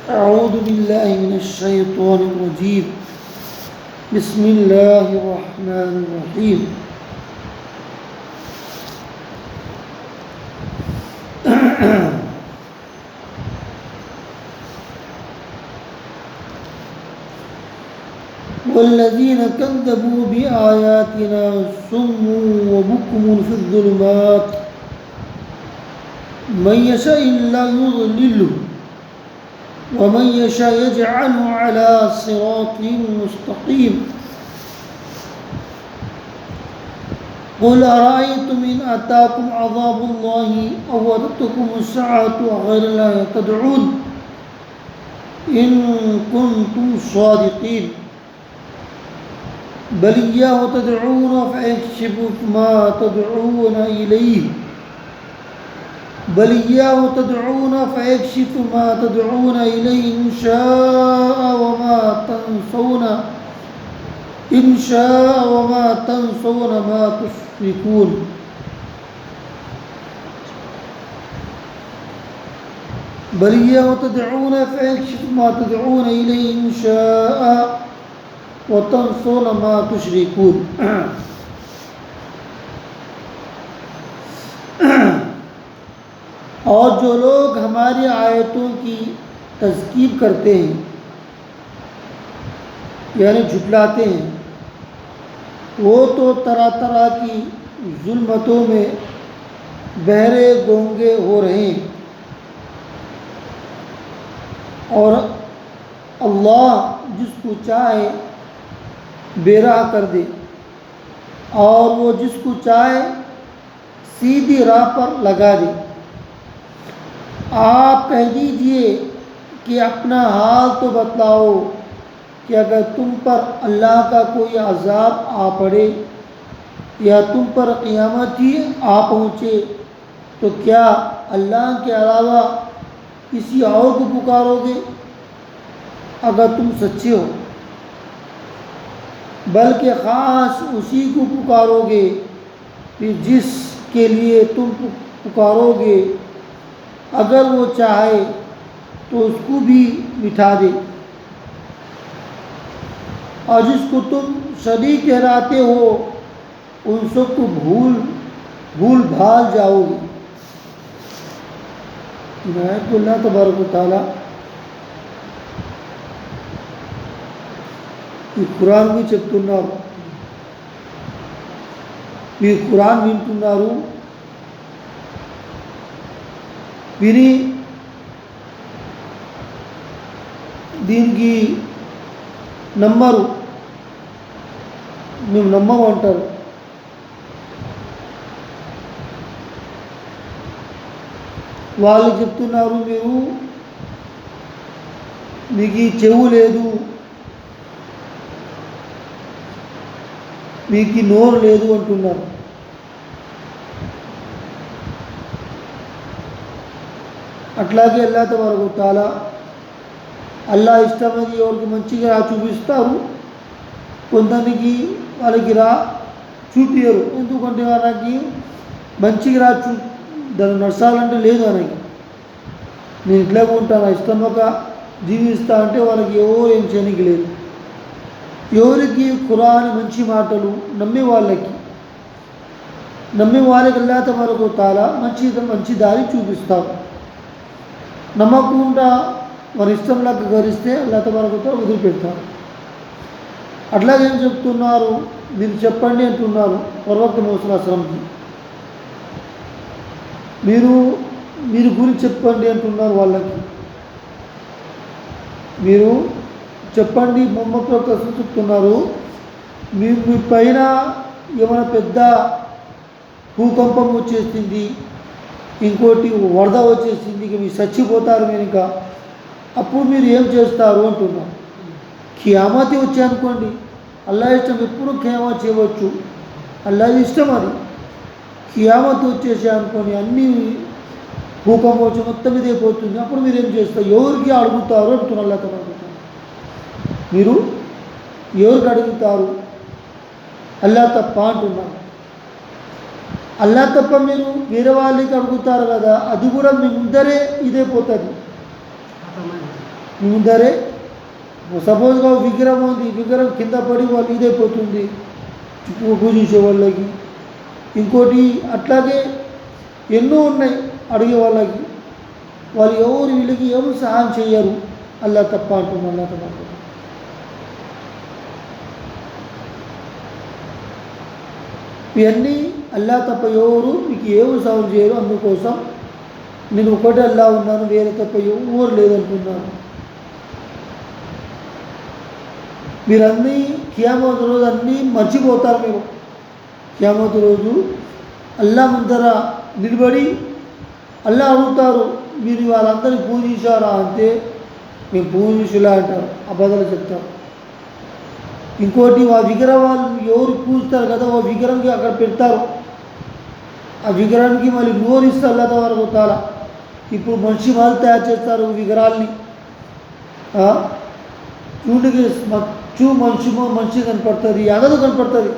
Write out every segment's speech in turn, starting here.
أعوذ بالله من الشيطان الرجيم بسم الله الرحمن الرحيم والذين كذبوا بآياتنا صم وبكم في الظلمات من يشاء الله يضلله ومن يشاء يجعله على صراط مستقيم قل أرأيتم إن أتاكم عذاب الله أو أتتكم الساعة غير الله تدعون إن كنتم صادقين بل إياه تدعون فيكشف ما تدعون إليه بل إياه تدعون فيكشف ما تدعون إليه إن شاء وما تنسون ما تشركون بل إياه تدعون فيكشف ما تدعون إليه إن شاء وتنسون ما تشركون اور جو لوگ ہماری آیتوں کی تذکیر کرتے ہیں یعنی جھٹلاتے ہیں وہ تو طرح طرح کی ظلمتوں میں بہرے گونگے ہو رہے ہیں اور اللہ جس کو چاہے بے راہ کر دے اور وہ جس کو چاہے سیدھی راہ پر لگا دے آپ کہہ دیجئے کہ اپنا حال تو بتلاؤ کہ اگر تم پر اللہ کا کوئی عذاب آ پڑے یا تم پر قیامت ہی آ پہنچے تو کیا اللہ کے علاوہ کسی اور کو پکارو گے اگر تم سچے ہو بلکہ خاص اسی کو پکارو گے کہ جس کے لیے تم پکارو گے اگر وہ چاہے تو اس کو بھی مٹھا دے اور جس کو تم شریک ٹھہراتے ہو ان سب کو بھول بھال جاؤ گے عنایت اللہ تبارک و تعالی ఈ ఖురాన్ भी చెప్తున్నారు ఈ ఖురాన్ వింటున్నారు విని దీనికి నమ్మరు మేము నమ్మము అంటారు వాళ్ళు చెప్తున్నారు మీకు ఈ చెవు లేదు మీకు ఈ నోరు లేదు అంటున్నారు అట్లాగే అల్లాహ్ తబారక వ తఆలా అల్లా ఇష్టమని ఎవరికి మంచిగా చూపిస్తారు కొందరికి వాళ్ళకి చూపించరు ఎందుకంటే వాళ్ళకి మంచిగా దాన్ని నడచాలంటే లేదు ఆయనకి నేను ఇట్లాగే ఉంటాను ఇష్టంగా జీవిస్తా అంటే వాళ్ళకి ఏం చేయనికి లేదు ఎవరికి ఖురాన్ మంచి మాటలు నమ్మే వాళ్ళకి అల్లాహ్ తబారక వ తఆలా మంచి దారి చూపిస్తారు నమ్మకుండా మన ఇష్టంలాగా గరిస్తే అల్లాహ్ తబారక వ తఆలా వదిలిపెడతారు అట్లాగే ఏం చెప్తున్నారు మీరు చెప్పండి అంటున్నారు ప్రవక్త ముహమ్మద్ సల్లల్లాహు అలైహి వసల్లంకి మీరు గురించి చెప్పండి అంటున్నారు వాళ్ళకి మీరు చెప్పండి ముహమ్మద్ ప్రవక్త చెప్తున్నారు మీ పైన ఏమైనా పెద్ద భూకంపం వచ్చేసింది ఇంకోటి వరద వచ్చేసింది ఇక మీరు చచ్చిపోతారు మీరు ఇంకా అప్పుడు మీరు ఏం చేస్తారు అంటున్నారు ఖియామతి వచ్చాయనుకోండి అల్లాహ్ ఇష్టం ఎప్పుడు ఖియామత్ చేయవచ్చు అల్లాహ్ ఇష్టం అది ఖియామత్ వచ్చేసి అనుకోని అన్ని భూకంపం వచ్చి మొత్తం మీద అయిపోతుంది అప్పుడు మీరు ఏం చేస్తారు ఎవరికి అడుగుతారు అంటున్నారు అల్లాహ్ తబారక వ తఆలా మీరు ఎవరికి అడుగుతారు అల్లాహ్ తప్ప అంటున్నారు అల్లా తప్ప మీరు వేరే వాళ్ళకి అడుగుతారు కదా, అది కూడా మీ ముందరే ఇదే పోతుంది. మీ ముందరే సపోజ్గా విగ్రహం ఉంది, విగ్రహం కింద పడి వాళ్ళు ఇదైపోతుంది పూజించే వాళ్ళకి. ఇంకోటి అట్లాగే ఎన్నో ఉన్నాయి అడిగే వాళ్ళకి. వాళ్ళు ఎవరు వీళ్ళకి ఎవరు సహాయం చేయరు, అల్లా తప్ప అంటున్నారు. అల్లా తప్ప అంటున్నారు. ఇవన్నీ అల్లా తప్ప ఎవరు మీకు ఎవరు సహాయం చేయరు. అందుకోసం నేను ఒకటే అల్లా ఉన్నాను, వేరే తప్ప ఎవరు లేదంటున్నాను. మీరన్నీ కియామత్ రోజు అన్నీ మర్చిపోతారు. మీరు కియామత్ రోజు అల్లా ముందర నిలబడి అల్లా అడుగుతారు, మీరు వాళ్ళందరినీ పూజించారా అంటే మేము పూజించులా అంటారు, అబద్ధాలు చెప్తారు. ఇంకోటి ఆ విగ్రహాలు ఎవరు పూజిస్తారు కదా, ఆ విగ్రహంకి అక్కడ పెడతారు. ఆ విగ్రహానికి మళ్ళీ నోరిస్తే అల్లా వరకు తాలా. ఇప్పుడు మనిషి వాళ్ళు తయారు చేస్తారు విగ్రహాల్ని. చూడుకి మనిషి కనపడుతుంది, అగదు కనపడుతుంది.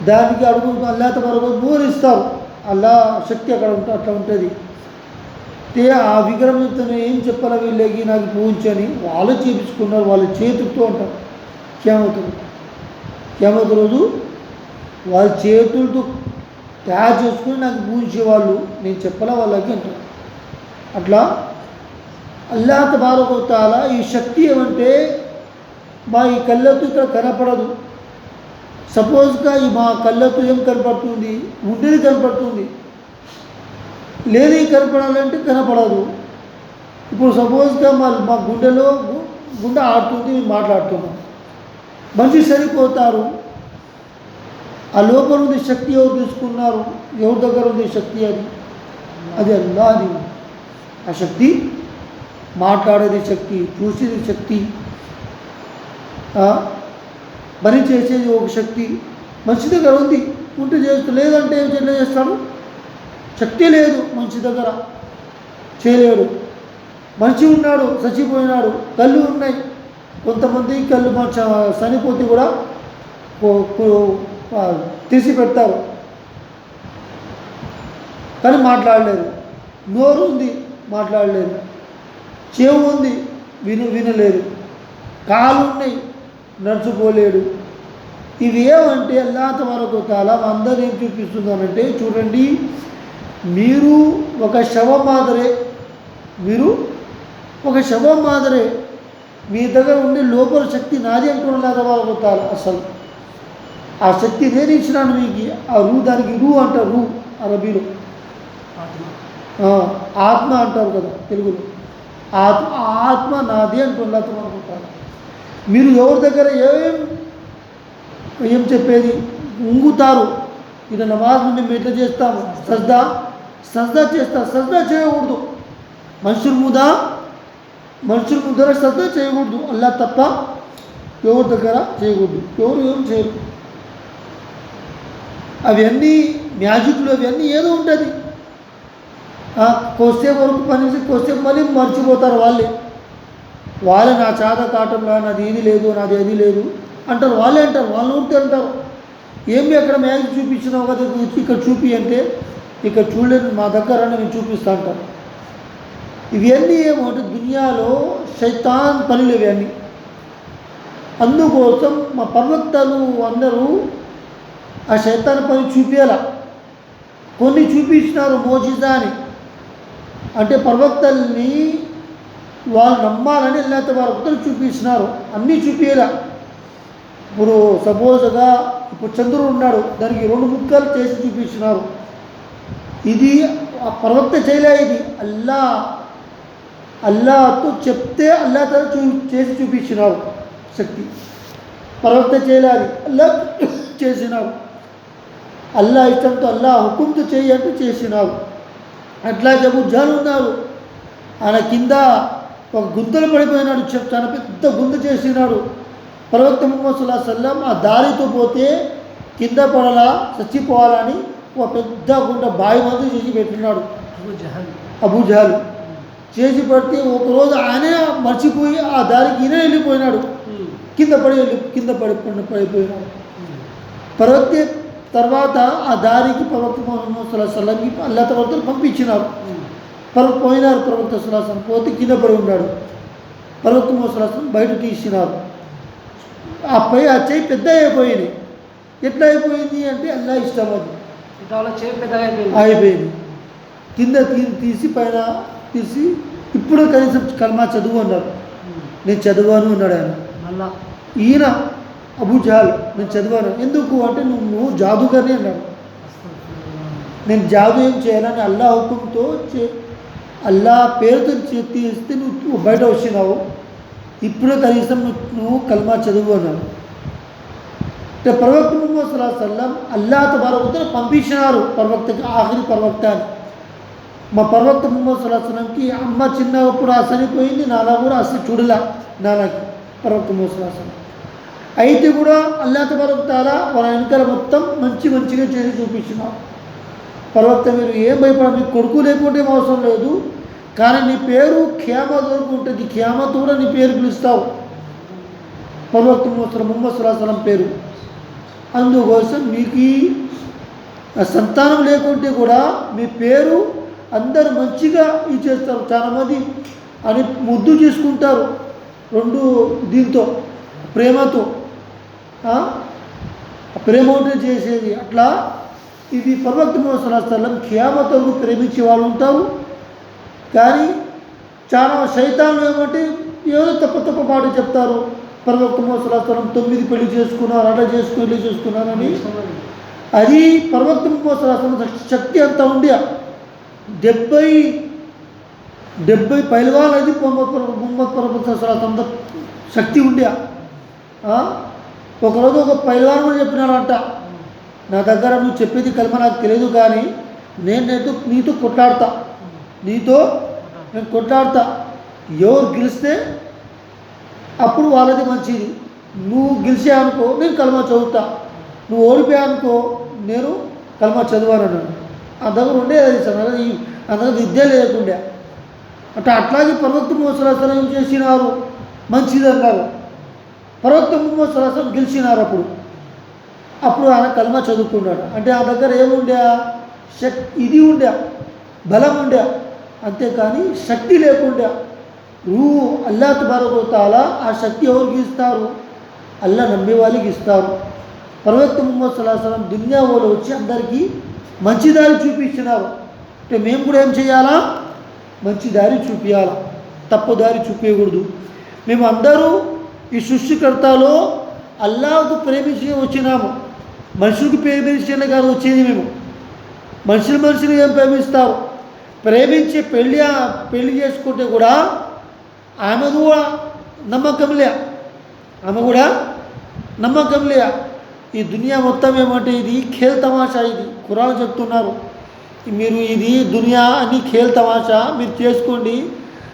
దానికి అడుగు అల్లా వరకు నోరిస్తారు. అల్లా శక్తి అక్కడ అట్లా ఉంటుంది. ఆ విగ్రహం చెప్తాను ఏం చెప్పాలా వీళ్ళకి నాకు పూజించని వాళ్ళు చేపించుకున్నారు, వాళ్ళ చేతులతో అంటారు. కియామత్ రోజు వాళ్ళ చేతులతో తయారు చేసుకుని నాకు పూజించేవాళ్ళు, నేను చెప్పాలా వాళ్ళకి అంటారు. అట్లా అల్లా తబారక వ తఆలా ఈ శక్తి ఏమంటే మా ఈ కళ్ళతో ఇక్కడ కనపడదు. సపోజ్గా ఈ మా కళ్ళతో ఏం కనపడుతుంది, ఉండేది కనపడుతుంది, లేని కనపడాలంటే కనపడదు. ఇప్పుడు సపోజ్గా మా గుండె ఆడుతుంది, మేము మాట్లాడుతున్నాం, మనిషి సరిపోతారు. ఆ లోపల ఉంది శక్తి ఎవరు తీసుకున్నారు, ఎవరి దగ్గర ఉంది శక్తి? అది అల్లాది. ఆ శక్తి మాట్లాడేది శక్తి, చూసేది శక్తి, పని చేసేది ఒక శక్తి మనిషి దగ్గర ఉంది. ఉంటే చేస్తూ లేదంటే ఎట్లా చేస్తాడు? శక్తి లేదు మనిషి దగ్గర, చేయలేడు. మనిషి ఉన్నాడు, చచ్చిపోయినాడు, కళ్ళు ఉన్నాయి. కొంతమంది కళ్ళు చనిపోతే కూడా తీసి పెడతారు, కానీ మాట్లాడలేరు. నోరు ఉంది, మాట్లాడలేరు. చెవు ఉంది, వినలేరు. కాళ్ళు ఉన్నాయి, నడుచుకోలేడు. ఇవి ఏమంటే అల్లా తబారక వ తఆలా అందరూ ఏం చూపిస్తున్నానంటే, చూడండి మీరు ఒక శవం మాదిరే, మీ దగ్గర ఉండే లోపల శక్తి నాది అంటున్నా అల్లా తబారక వ తఆలా. అసలు ఆ శక్తి నేను ఇచ్చినాను మీకు. ఆ దానికి రూ అంటారు, రూ అరబీలో ఆత్మ అంటారు కదా తెలుగులో. ఆత్మ నాది అంటున్నా అల్లా తబారక వ తఆలా. మీరు ఎవరి దగ్గర ఏం చెప్పేది ఉంగుతారు. ఇది నమాజ్ మేము ఎట్లా చేస్తాము, సజ్దా చేస్తారు. సజ్దా చేయకూడదు, మనుషుల ముందర సజ్దా చేయకూడదు. అల్లా తప్ప ఎవరి దగ్గర చేయకూడదు, ఎవరు ఏం చేయరు. అవన్నీ మ్యాజిక్లు, అవన్నీ ఏదో ఉంటుంది. కొద్దిసేపు వరకు పని కొద్దిసేపు మళ్ళీ మర్చిపోతారు. వాళ్ళే నా చాద కాటంలా నాది ఏది లేదు, నాది ఏది లేదు అంటారు. వాళ్ళే అంటారు, వాళ్ళు ఊరితే అంటారు. ఏమి అక్కడ మ్యాజిక్ చూపించినావు కదా, ఇక్కడ చూపి అంటే ఇక్కడ చూడలేదు, మా దగ్గర నేను చూపిస్తా అంటారు. ఇవన్నీ ఏమంటే దునియాలో శైతాన్ పనులు ఇవన్నీ. అందుకోసం మా ప్రవక్తలు అందరూ ఆ శైతాన్ పని చూపించాల. కొన్ని చూపించినారు మోజిజా అని, అంటే ప్రవక్తల్ని వాళ్ళు నమ్మాలని అల్లా తబారక చూపించినారు. అన్నీ చూపించాల. ఇప్పుడు సపోజ్గా ఇప్పుడు చంద్రుడు ఉన్నాడు, దానికి 2 ముక్కలు చేసి చూపించినారు. ఇది ఆ ప్రవక్త చేయలే, ఇది అల్లాతో చెప్తే అల్లా తన చేసి చూపించినారు శక్తి. ప్రవక్త చేయలే, అది అల్లా చేసినారు. అల్లా ఇష్టంతో అల్లా హుకుంతో చేయంటూ చేసినారు. అట్లా అబూ జహల్ ఉన్నారు, ఆయన కింద ఒక గుంతలు పడిపోయినాడు, చాలా పెద్ద గుంత చేసినాడు. ప్రవక్త ముహమ్మద్ సల్లల్లాహు అలైహి వసల్లం ఆ దారితో పోతే కింద పడలా, చచ్చిపోవాలని ఒక పెద్ద గుంట బావి మంది చేసి పెట్టినాడు అబూ జహల్. చేసి పెడితే ఒకరోజు ఆయనే మర్చిపోయి ఆ దారికి ఈయన వెళ్ళిపోయినాడు, కింద పడిపోయినాడు. ప్రవక్త తర్వాత ఆ దారికి ప్రవక్త ముహమ్మద్ సల్లల్లాహు అలైహి వసల్లంకి అల్లా తబారక పంపించినారు. పోయినారు ప్రవక్త సల్లల్లాహు అలైహి వసల్లం, పోతే కింద పడి ఉన్నాడు. ప్రవక్త ముహమ్మద్ బయట తీసినారు. ఆ చెయ్యి పెద్ద అయిపోయింది. ఎట్లా అయిపోయింది అంటే అల్లా ఇష్టం అది అయిపోయింది. కింద తీసి పైన తీసి ఇప్పుడు కనీసం కల్మా చదువు అన్నారు. నేను చదివాను అన్నాడు ఆయన. ఈయన అబూ జహల్ నేను చదివాను. ఎందుకు అంటే నువ్వు జాదుగర్ని అన్నాడు. నేను జాదు ఏం చేయాలని అల్లా హుకుంతో అల్లా పేరుతో తీస్తే నువ్వు బయట వచ్చినావు. ఇప్పుడు కనీసం నువ్వు కల్మా చదువు అన్నాడు. అంటే ప్రవక్త ముహమ్మద్ సల్లల్లాహు అలైహి వసల్లం అల్లా తబారక పంపించినారు ప్రవక్తకి, ఆఖరి ప్రవక్త అని. మా ప్రవక్త ముహమ్మద్ సల్లల్లాహు అలైహి వసల్లంకి అమ్మ చిన్నప్పుడు చనిపోయింది. నాలా కూడా అసలు చూడలే నాన్నకి ప్రవక్త ముహమ్మద్ సల్లల్లాహు అలైహి వసల్లం. అయితే కూడా అల్లా తబారక తఆలా వాళ్ళ వెనకాల మొత్తం మంచిగా చేసి చూపించినారు. ప్రవక్త మీరు ఏం భయపడ, మీకు కొడుకు లేకుంటే ఏం అవసరం లేదు, కానీ నీ పేరు ఖియామత్ వరకు ఉంటుంది. ఖియామత్ కూడా నీ పేరు పిలుస్తావు, ప్రవక్త ముహమ్మద్ సల్లల్లాహు అలైహి వసల్లం పేరు. అందుకోసం మీకు సంతానం లేకుంటే కూడా మీ పేరు అందరు మంచిగా ఇది చేస్తారు. చాలామంది అని ముద్దు చేసుకుంటారు రెండు దీంతో ప్రేమతో, ప్రేమ ఉంటే చేసేది అట్లా. ఇది ప్రవక్త ముహమ్మద్ సల్లల్లాహు అలైహి వసల్లం ఖియామత్ వరకు ప్రేమించే వాళ్ళు ఉంటారు. కానీ చాలా శైతాన్లు ఏమంటే ఏదో తప్ప మాట చెప్తారు. ప్రవక్త ముహమ్మద్ సల్లల్లాహు అలైహి వసల్లం 9 పెళ్లి చేసుకున్నారు, అలా చేసుకున్నారని. అది ప్రవక్త ముహమ్మద్ సల్లల్లాహు అలైహి వసల్లం శక్తి అంతా ఉండే 70 పైల్వాన్ అది ముహమ్మద్ ప్రవక్త సల్లల్లాహు అలైహి వసల్లం శక్తి ఉండే. ఒకరోజు ఒక పైల్వాన్ కూడా చెప్పినాడంట, నా దగ్గర నువ్వు చెప్పేది కల్మ నాకు తెలియదు, కానీ నీతో కొట్లాడతా, నేను కొట్లాడతా. ఎవరు గెలిస్తే అప్పుడు వాళ్ళది మంచిది. నువ్వు గెలిచావనుకో నేను కల్మా చదువుతా, నువ్వు ఓడిపోయానుకో నేను కల్మా చదివానన్నాడు. ఆ దగ్గర ఉండే అది సార్, ఆ దగ్గర విద్య లేకుండే. అంటే అట్లాగే ప్రవక్త ముహమ్మద్ సల్లల్లాహు అలైహి వసల్లం చేసినారు, మంచిది అన్నారు. ప్రవక్త ముహమ్మద్ సల్లల్లాహు అలైహి వసల్లం గెలిచినారు. అప్పుడు ఆయన కల్మా చదువుకున్నాడు. అంటే ఆ దగ్గర ఏముండే, ఇది ఉండే, బలం ఉండే, అంతేకాని శక్తి లేకుండా. నువ్వు అల్లా తబారక వ తఆలా ఆ శక్తి ఎవరికి ఇస్తారు? అల్లా నమ్మే వాళ్ళకి ఇస్తారు. ప్రవక్త ముహమ్మద్ సల్లల్లాహు అలైహి వసల్లం దునియా వాళ్ళు వచ్చి అందరికీ మంచి దారి చూపించినారు. అంటే మేము కూడా ఏం చేయాలా? మంచి దారి చూపించాలా, తప్పు దారి చూపించకూడదు. మేము అందరూ ఈ సృష్టికర్తలో అల్లాహకు ప్రేమించి వచ్చినాము. మనుషులకు ప్రేమించే కాదు వచ్చేది. మేము మనుషులు ఏం ప్రేమిస్తారు? ప్రేమించి పెళ్ళి చేసుకుంటే కూడా ఆమె కూడా నమ్మకం లే. ఈ దునియా మొత్తం ఏమంటే ఇది ఖేల్ తమాషా. ఇది ఖురాన్ చెప్తున్నారు, మీరు ఇది దునియా అని ఖేల్ తమాషా మీరు చేసుకోండి,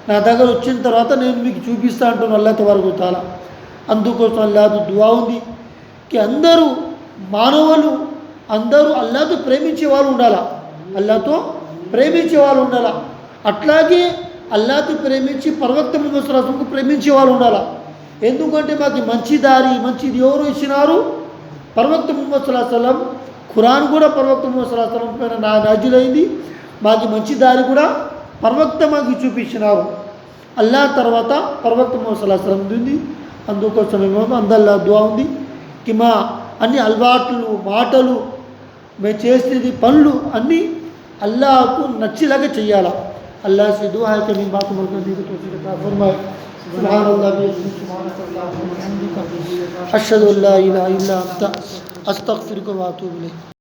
నా దగ్గర వచ్చిన తర్వాత నేను మీకు చూపిస్తా అంటున్నాను అల్లాహ్ తబారక వ తఆలా. అందుకోసం అల్లాహ్ దువా ఉంది కి అందరూ మానవులు అందరూ అల్లాహతో ప్రేమించే వాళ్ళు ఉండాలా. అట్లాగే అల్లాహతో ప్రేమించి ప్రవక్త ముహమ్మద్ సల్లల్లాహు అలైహి వసల్లం ప్రేమించే వాళ్ళు ఉండాలా. ఎందుకంటే మాకు మంచి దారి మంచిది ఎవరు ఇచ్చినారు? ప్రవక్త ముహమ్మద్ సల్లల్లాహు అలైహి వసల్లం. ఖురాన్ కూడా ప్రవక్త ముహమ్మద్ సల్లల్లాహు అలైహి వసల్లం పైన నాజిలైంది. మాకు మంచి దారి కూడా ప్రవక్త మాకు చూపించినారు. అల్లాహ్ తర్వాత ప్రవక్త ముహమ్మద్ సల్లల్లాహు అలైహి వసల్లం ఉంది. అందుకోసం అందల్లా దువా ఉంది కి మా అన్ని అలవాట్లు, మాటలు, మేము చేసేది పనులు అన్నీ అల్లాహకు నచ్చేలాగా చెయ్యాలా. अल्लाह से दुआ है कि इन बातों को फरमाए। सुभानअल्लाह अशहदु अल्ला इलाहा इल्ला अंता अस्तगफिरुका व अतूबु इलैक।